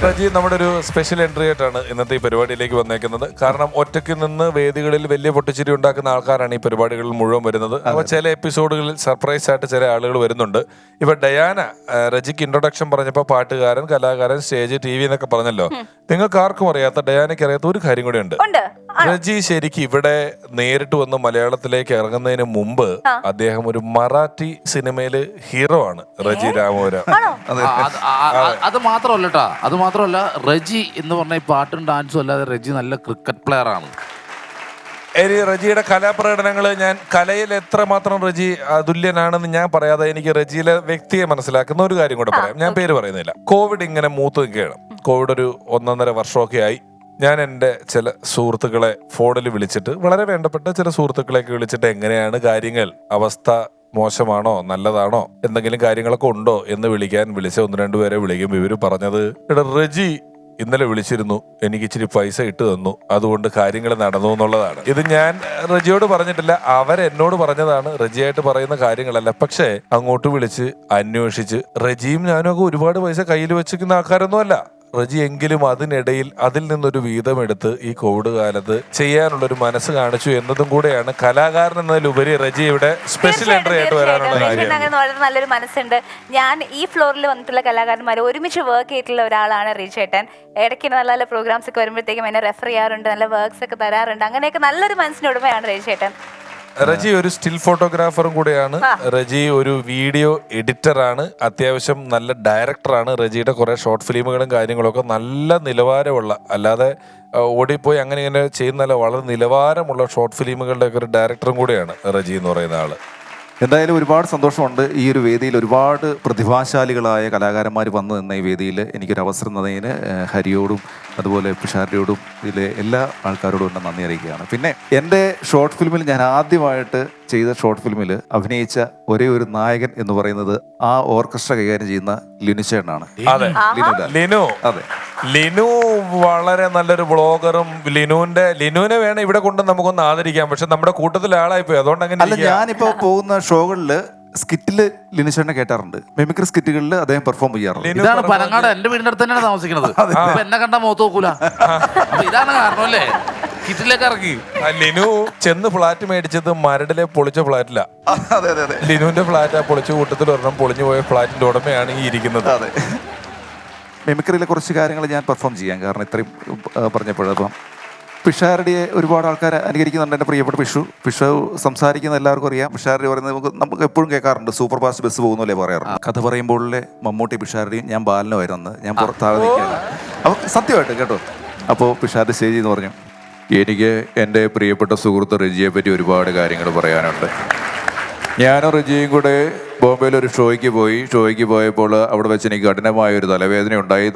റജി നമ്മുടെ ഒരു special entry ആയിട്ടാണ് ഇന്നത്തെ ഈ പരിപാടിയിലേക്ക് വന്നേക്കുന്നത്. കാരണം ഒറ്റയ്ക്ക് നിന്ന് വേദികളിൽ വലിയ പൊട്ടിച്ചിരി ഉണ്ടാക്കുന്ന ആൾക്കാരാണ് ഈ പരിപാടികളിൽ മുഴുവൻ വരുന്നത്. അപ്പോൾ ചില എപ്പിസോഡുകളിൽ സർപ്രൈസ് ആയിട്ട് ചില ആളുകൾ വരുന്നുണ്ട്. ഇപ്പൊ ഡയാന റജിക്ക് ഇൻട്രൊഡക്ഷൻ പറഞ്ഞപ്പോൾ പാട്ടുകാരൻ, കലാകാരൻ, സ്റ്റേജ്, TV എന്നൊക്കെ പറഞ്ഞല്ലോ. നിങ്ങൾക്ക് ആർക്കും അറിയാത്ത, ഡയാനയ്ക്ക് അറിയാത്ത ഒരു കാര്യം കൂടെ ഉണ്ട്. റജി ശരിക്കും ഇവിടെ നേരിട്ട് വന്ന് മലയാളത്തിലേക്ക് ഇറങ്ങുന്നതിന് മുമ്പ് അദ്ദേഹം ഒരു മറാഠി സിനിമയില് ഹീറോ ആണ്. റജി രാമപുരം. അത് മാത്രമല്ല കേട്ടാ, അത് മാത്രമല്ല, റജി എന്ന് പറഞ്ഞ പാട്ടും ഡാൻസും അല്ലാതെ റജി നല്ല ക്രിക്കറ്റ് പ്ലെയർ ആണ്. റജിയുടെ കലാപ്രകടനങ്ങൾ, ഞാൻ കലയിൽ എത്രമാത്രം റജി അതുല്യനാണെന്ന് ഞാൻ പറയാതെ എനിക്ക് റജിയിലെ വ്യക്തിയെ മനസ്സിലാക്കുന്ന ഒരു കാര്യം കൂടെ പറയാം. ഞാൻ പേര് പറയുന്നില്ല. കോവിഡ് ഇങ്ങനെ മൂത്ത് നിൽക്കുകയാണ്. കോവിഡ് ഒരു 1.5 വർഷമൊക്കെ ആയി. ഞാൻ എൻ്റെ ചില സുഹൃത്തുക്കളെ ഫോണിൽ വിളിച്ചിട്ട്, വളരെ വേണ്ടപ്പെട്ട ചില സുഹൃത്തുക്കളെയൊക്കെ വിളിച്ചിട്ട്, എങ്ങനെയാണ് കാര്യങ്ങൾ, അവസ്ഥ മോശമാണോ നല്ലതാണോ, എന്തെങ്കിലും കാര്യങ്ങളൊക്കെ ഉണ്ടോ എന്ന് വിളിച്ച 1-2 പേരെ വിളിക്കുമ്പോൾ ഇവര് പറഞ്ഞത്, എടാ റജി ഇന്നലെ വിളിച്ചിരുന്നു, എനിക്ക് ഇച്ചിരി പൈസ ഇട്ട് തന്നു, അതുകൊണ്ട് കാര്യങ്ങൾ നടന്നു എന്നുള്ളതാണ്. ഇത് ഞാൻ റജിയോട് പറഞ്ഞിട്ടില്ല, അവരെന്നോട് പറഞ്ഞതാണ്. റജിയായിട്ട് പറയുന്ന കാര്യങ്ങളല്ല. പക്ഷേ അങ്ങോട്ട് വിളിച്ച് അന്വേഷിച്ച്, റജിയും ഞാനും ഒക്കെ ഒരുപാട് പൈസ കയ്യിൽ വെച്ചിരിക്കുന്ന ആൾക്കാരൊന്നും അല്ല. റജി എങ്കിലും അതിനിടയിൽ അതിൽ നിന്നൊരു വീതമെടുത്ത് ഈ കോവിഡ് കാലത്ത് ചെയ്യാനുള്ളൊരു മനസ്സ് കാണിച്ചു എന്നതും കൂടെയാണ് കലാകാരൻ എന്നതിലുപരി റജി ഇവിടെ സ്പെഷ്യൽ എൻട്രി ആയിട്ട് വരാനുള്ള കാര്യം. വളരെ നല്ലൊരു മനസ്സുണ്ട്. ഞാൻ ഈ ഫ്ലോറിൽ വന്നിട്ടുള്ള കലാകാരന്മാർ ഒരുമിച്ച് വർക്ക് ചെയ്തിട്ടുള്ള ഒരാളാണ് റീചേട്ടൻ. ഇടയ്ക്ക് നല്ല നല്ല പ്രോഗ്രാംസ് ഒക്കെ വരുമ്പോഴത്തേക്കും എന്നെ റെഫർ ചെയ്യാറുണ്ട്, നല്ല വർക്ക്സ് ഒക്കെ തരാറുണ്ട്. അങ്ങനെയൊക്കെ നല്ലൊരു മനസ്സിന് ഉടമയാണ് റീചേട്ടൻ. റജി ഒരു സ്റ്റിൽ ഫോട്ടോഗ്രാഫറും കൂടെയാണ്. റജി ഒരു വീഡിയോ എഡിറ്ററാണ്. അത്യാവശ്യം നല്ല ഡയറക്ടറാണ്. റജിയുടെ കുറെ ഷോർട്ട് ഫിലിമുകളും കാര്യങ്ങളൊക്കെ നല്ല നിലവാരമുള്ള, അല്ലാതെ ഓടിപ്പോയി അങ്ങനെ ഇങ്ങനെ ചെയ്യുന്നല്ല, വളരെ നിലവാരമുള്ള ഷോർട്ട് ഫിലിമുകളുടെ ഒക്കെ ഒരു ഡയറക്ടറും കൂടെയാണ് റജി എന്ന് പറയുന്ന ആള്. എന്തായാലും ഒരുപാട് സന്തോഷമുണ്ട്. ഈ ഒരു വേദിയിൽ ഒരുപാട് പ്രതിഭാശാലികളായ കലാകാരന്മാർ വന്നു നിന്ന ഈ വേദിയിൽ എനിക്കൊരു അവസരം തന്നതിന് ഹരിയോടും അതുപോലെ പിഷാരിയോടും ഇതിലെ എല്ലാ ആൾക്കാരോടും എന്നെ നന്ദി അറിയിക്കുകയാണ്. പിന്നെ എൻ്റെ ഷോർട്ട് ഫിലിമിൽ ഞാൻ ആദ്യമായിട്ട് ചെയ്ത ഷോർട്ട് ഫിലിമിൽ അഭിനയിച്ച ഒരേ ഒരു നായകൻ എന്ന് പറയുന്നത് ആ ഓർക്കസ്ട്ര കൈകാര്യം ചെയ്യുന്ന ലിനുചേട്ടനാണ്. ലിനു വളരെ നല്ലൊരു വ്ളോഗറും. ലിനുവിനെ വേണം ഇവിടെ കൊണ്ട് നമുക്കൊന്ന് ആദരിക്കാം. പക്ഷെ നമ്മുടെ കൂട്ടത്തിലെ ആളായിപ്പോയി, അതുകൊണ്ട് അങ്ങനെ അല്ല. ഞാനിപ്പോ പോകുന്ന ഷോകളില് സ്കിറ്റില് ലിനുചേട്ടനെ കേട്ടാറുണ്ട്. മിമിക്രി സ്കിറ്റുകളിൽ അദ്ദേഹം പെർഫോം ചെയ്യാറുണ്ട്. ഇതാണ് പനങ്ങാട്, എന്റെ വീടിന്റെ അടുത്ത് തന്നെയാണ് താമസിക്കുന്നത്. എന്നെ കണ്ട മുഖത്ത് നോക്കൂല, ഇതാണ് കാരണം അല്ലേ കിറ്റിലേക്ക് ഇറങ്ങി. ലിനു ചെന്ന് ഫ്ലാറ്റ് മേടിച്ചത് മരടിലെ പൊളിച്ച ഫ്ലാറ്റില. ലിനുവിന്റെ ഫ്ലാറ്റ് പൊളിച്ച കൂട്ടത്തിൽ ഒരെണ്ണം പൊളിഞ്ഞു പോയ ഫ്ലാറ്റിന്റെ ഉടമയാണ് ഈ ഇരിക്കുന്നത്. അതെ, മിമിക്രിയിലെ കുറച്ച് കാര്യങ്ങൾ ഞാൻ പെർഫോം ചെയ്യാം. കാരണം ഇത്രയും പറഞ്ഞപ്പോഴപ്പം പിഷാരടിയെ ഒരുപാട് ആൾക്കാർ അനുകരിക്കുന്നുണ്ട്. എൻ്റെ പ്രിയപ്പെട്ട പിഷു സംസാരിക്കുന്ന എല്ലാവർക്കും അറിയാം. പിഷാരടി പറയുന്നത് നമുക്ക് എപ്പോഴും കേൾക്കാറുണ്ട്, സൂപ്പർ ഫാസ്റ്റ് ബസ് പോകുന്നല്ലേ പറയാറുണ്ട്. കഥ പറയുമ്പോഴേ മമ്മൂട്ടി പിഷാരടിയും ഞാൻ ബാലനുമായിരുന്നു. ഞാൻ പുറത്താഴെ നിൽക്കുകയാണ്. അപ്പോൾ സത്യമായിട്ട് കേട്ടോ. അപ്പോൾ പിഷാരടി സ്റ്റേജിൽ നിന്ന് പറഞ്ഞു, എനിക്ക് എൻ്റെ പ്രിയപ്പെട്ട സുഹൃത്ത് റജിയെ പറ്റി ഒരുപാട് കാര്യങ്ങൾ പറയാനുണ്ട്. ഞാനും റജിയും കൂടെ ബോംബെയിൽ ഒരു ഷോയ്ക്ക് പോയപ്പോൾ അവിടെ വെച്ച് എനിക്ക് കഠിനമായ ഒരു തലവേദന ഉണ്ടായി.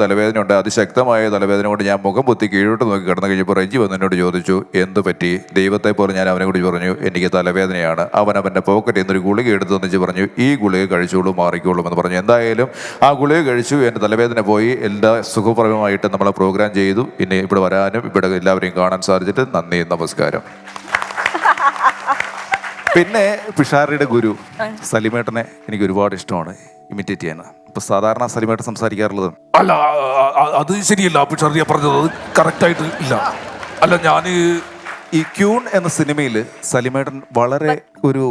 അതിശക്തമായ തലവേദന കൊണ്ട് ഞാൻ മുഖം പൊത്തി കീഴോട്ട് നോക്കി കിടന്നു കഴിഞ്ഞപ്പോൾ റജി വന്ന് എന്നോട് ചോദിച്ചു, എന്ത് പറ്റി? ദൈവത്തെ പോലെ ഞാൻ അവനെ കൂടി പറഞ്ഞു, എനിക്ക് തലവേദനയാണ്. അവൻ്റെ പോക്കറ്റിൽ നിന്നൊരു ഗുളിക എടുത്തു വെച്ച് പറഞ്ഞു, ഈ ഗുളിക കഴിച്ചോളൂ, മാറിക്കോളും എന്ന് പറഞ്ഞു. എന്തായാലും ആ ഗുളിക കഴിച്ചു, എൻ്റെ തലവേദന പോയി. എല്ലാ സുഖപ്രദമായിട്ട് നമ്മളെ പ്രോഗ്രാം ചെയ്തു. ഇനി ഇവിടെ വരാനും ഇവിടെ എല്ലാവരെയും കാണാൻ സാധിച്ചിട്ട് നന്ദി, നമസ്കാരം. പിന്നെ പിഷാരടിയുടെ ഗുരു സലിമേട്ടനെ എനിക്ക് ഒരുപാട് ഇഷ്ടമാണ് ഇമിറ്റേറ്റ് ചെയ്യാൻ. ഇപ്പൊ സാധാരണ സലിമേട്ടൻ സംസാരിക്കാറുള്ളത് അല്ല, അത് ശരിയല്ല. പിഷാരടി പറഞ്ഞത് അത് കറക്റ്റായിട്ട് ഇല്ല. അല്ല, ഞാൻ ഈ ക്യൂൺ എന്ന സിനിമയിൽ സലിമേട്ടൻ വളരെ ഒരു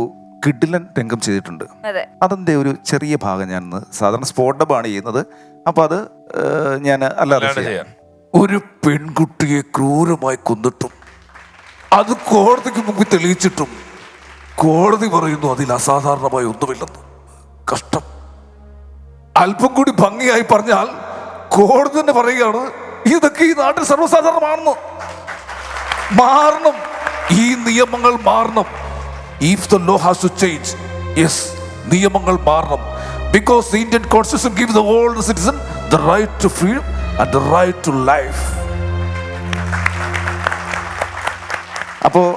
കിടിലൻ രംഗം ചെയ്തിട്ടുണ്ട്. അതിന്റെ ഒരു ചെറിയ ഭാഗം ഞാൻ സാധാരണ സ്പോട്ട് ഡബാണ് ചെയ്യുന്നത്. അപ്പൊ അത് ഞാൻ അല്ലാതെ ചെയ്യാം. ഒരു പെൺകുട്ടിയെ ക്രൂരമായി കൊന്നിട്ടും അത് കോടതിക്ക് മുമ്പ് തെളിയിച്ചിട്ടും കോടതി പറയുന്നു അതിൽ അസാധാരണമായി ഒന്നുമില്ലെന്ന്. കഷ്ടം. അല്പം കൂടി ഭംഗിയായി പറഞ്ഞാൽ കോടതി തന്നെ പറയുകയാണ് ഇതൊക്കെ ഈ നാട്ടിൽ സർവ്വസാധാരണമാണെന്ന്. മാറണം, ഈ നിയമങ്ങൾ മാറണം. If the law has to change, yes, നിയമങ്ങൾ മാറണം. Because the Indian Constitution gives all the citizen the right to freedom and the right to life. അപ്പോൾ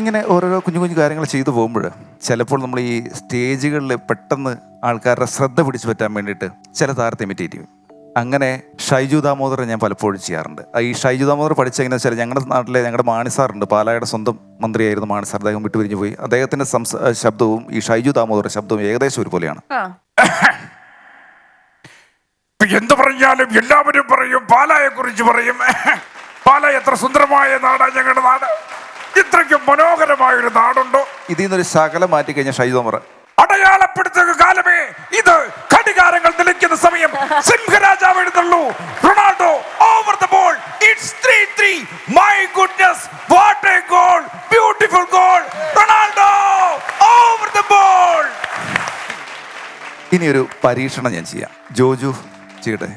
ഇങ്ങനെ ഓരോരോ കുഞ്ഞു കുഞ്ഞു കാര്യങ്ങൾ ചെയ്തു പോകുമ്പോൾ ചിലപ്പോൾ നമ്മൾ ഈ സ്റ്റേജുകളിൽ പെട്ടെന്ന് ആൾക്കാരുടെ ശ്രദ്ധ പിടിച്ചു പറ്റാൻ വേണ്ടിയിട്ട് ചില താരത്തെ ഇമിറ്റേറ്റ് ചെയ്യും. അങ്ങനെ ഷൈജു ദാമോദറെ ഞാൻ പലപ്പോഴും ചെയ്യാറുണ്ട്. ഈ ഷൈജു ദാമോദർ പഠിച്ച എങ്ങനെയാ വെച്ചാൽ ഞങ്ങളുടെ നാട്ടിലെ ഞങ്ങളുടെ മാണിസാറുണ്ട്, പാലായുടെ സ്വന്തം മന്ത്രിയായിരുന്നു മാണിസാർ. അദ്ദേഹം വിട്ടുപിരിഞ്ഞു പോയി. അദ്ദേഹത്തിൻ്റെ ശബ്ദവും ഈ ഷൈജു ദാമോദറുടെ ശബ്ദവും ഏകദേശം ഒരുപോലെയാണ്. എന്ത് പറഞ്ഞാലും എല്ലാവരും പറയും പാലായെ കുറിച്ച് പറയും. പാല എത്ര സുന്ദരമായ നാടാ ഞങ്ങളുടെ നാട്. ഇത്രയ്ക്കും മനോഹരമായ ഒരു നാടുണ്ടോ? ഇതിൽ നിന്നൊരു ശകലം മാറ്റി കഴിഞ്ഞാൽ ഷൈജു പറ. അടയാളപ്പെടുത്തുക കാലമേ ഇത്. ഘടികാരങ്ങൾ നിലയ്ക്കുന്ന സമയം. സിംഹരാജാവ് എഴുന്നള്ളൂ. Ronaldo over the ball. It's 3-3. My goodness, what a goal. Beautiful goal. Ronaldo over the ball. ഇനി ഒരു പരീക്ഷണം ഞാൻ ചെയ്യാം. ജോജു ചെയ്യട്ടെ.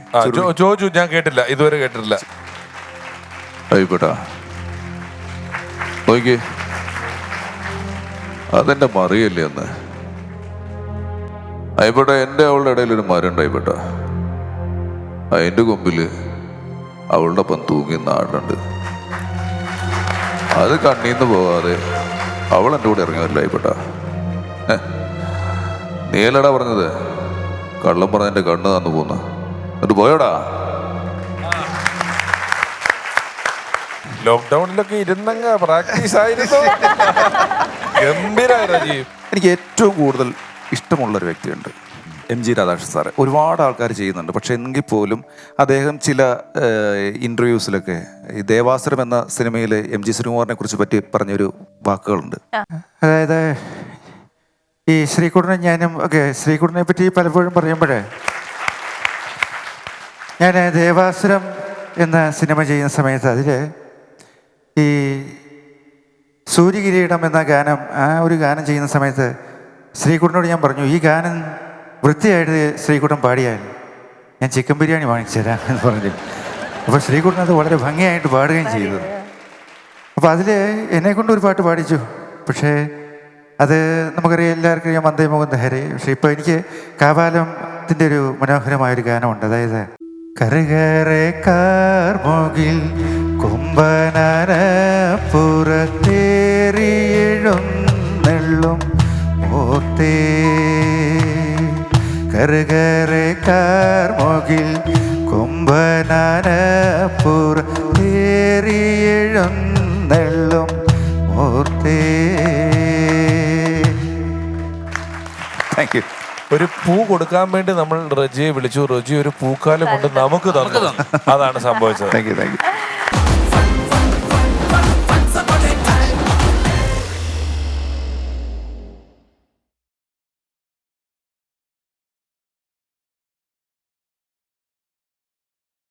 ജോജു ഞാൻ കേട്ടില്ല, ഇതുവരെ കേട്ടിട്ടില്ല. ആയിക്കോട്ടെ, നോക്കി. അതെന്റെ മറിയല്ലേ ഒന്ന്. ആയിക്കോട്ടെ, എൻ്റെ അവളുടെ ഇടയിൽ ഒരു മരം ഉണ്ടായിക്കോട്ടെ. അതിൻ്റെ കൊമ്പിൽ അവളുടെ ഒപ്പം തൂങ്ങി നാടുണ്ട്. അത് കണ്ണീന്ന് പോകാതെ അവൾ എൻ്റെ കൂടെ ഇറങ്ങിയല്ലോ. ആയിക്കോട്ടെ, നീലടാ പറഞ്ഞത് കള്ളം പറഞ്ഞെൻ്റെ കണ്ണ് തന്നു പോന്ന. എന്നിട്ട് പോയോടാ. ലോക്ക്ഡൌണിലൊക്കെ ഇരുന്നങ്ങ് പ്രാക്ടീസ് ആയിരുന്നു. ഗംഭീരായ റജി. എനിക്ക് ഏറ്റവും കൂടുതൽ ഇഷ്ടമുള്ളൊരു വ്യക്തിയുണ്ട്, MG രാധാകൃഷ്ണൻ സാറ്. ഒരുപാട് ആൾക്കാർ ചെയ്യുന്നുണ്ട്. പക്ഷെ എങ്കിൽ പോലും അദ്ദേഹം ചില ഇൻ്റർവ്യൂസിലൊക്കെ ഈ ദേവാസുരം എന്ന സിനിമയിൽ MG ശ്രീകുമാറിനെ കുറിച്ച് പറ്റി പറഞ്ഞൊരു വാക്കുകളുണ്ട്. അതായത് ഈ ശ്രീകുട്ടനെ ഞാനും ഒക്കെ ശ്രീകുട്ടനെ പറ്റി പലപ്പോഴും പറയുമ്പോഴേ, ഞാൻ ദേവാസുരം എന്ന സിനിമ ചെയ്യുന്ന സമയത്ത് അതിൽ ഈ സൂര്യകിരീടം എന്ന ഗാനം, ആ ഒരു ഗാനം ചെയ്യുന്ന സമയത്ത് ശ്രീകുട്ടനോട് ഞാൻ പറഞ്ഞു, ഈ ഗാനം വൃത്തിയായിട്ട് ശ്രീകുട്ടൻ പാടിയാൽ ഞാൻ ചിക്കൻ ബിരിയാണി വാങ്ങിച്ചു തരാം എന്ന് പറഞ്ഞു. അപ്പോൾ ശ്രീകുട്ടൻ അത് വളരെ ഭംഗിയായിട്ട് പാടുകയും ചെയ്തു. അപ്പോൾ അതിൽ എന്നെക്കൊണ്ട് ഒരു പാട്ട് പാടിച്ചു. പക്ഷേ അത് നമുക്കറിയാം, എല്ലാവർക്കും അറിയാം, വന്ദേ മുകുന്ദ ഹരേ. പക്ഷെ ഇപ്പോൾ എനിക്ക് കാവാലത്തിൻ്റെ ഒരു മനോഹരമായൊരു ഗാനമുണ്ട്. അതായത് കറുകറെ കാർമുകിൽ കുംഭനര പുറത്തേറിയെഴുന്നെള്ളും ഓത്തേ. കറുകറെ കാർമുകിൽ കുംഭനര പുറത്തേറിയെഴുന്നെള്ളും ഓത്തേ. Thank you. ഒരു പൂ കൊടുക്കാൻ വേണ്ടി നമ്മൾ റജിയെ വിളിച്ചു. റജി ഒരു പൂക്കാലം കൊണ്ട് നമുക്ക് തന്നു. അതാണ് സംഭവിച്ചത്. Thank you.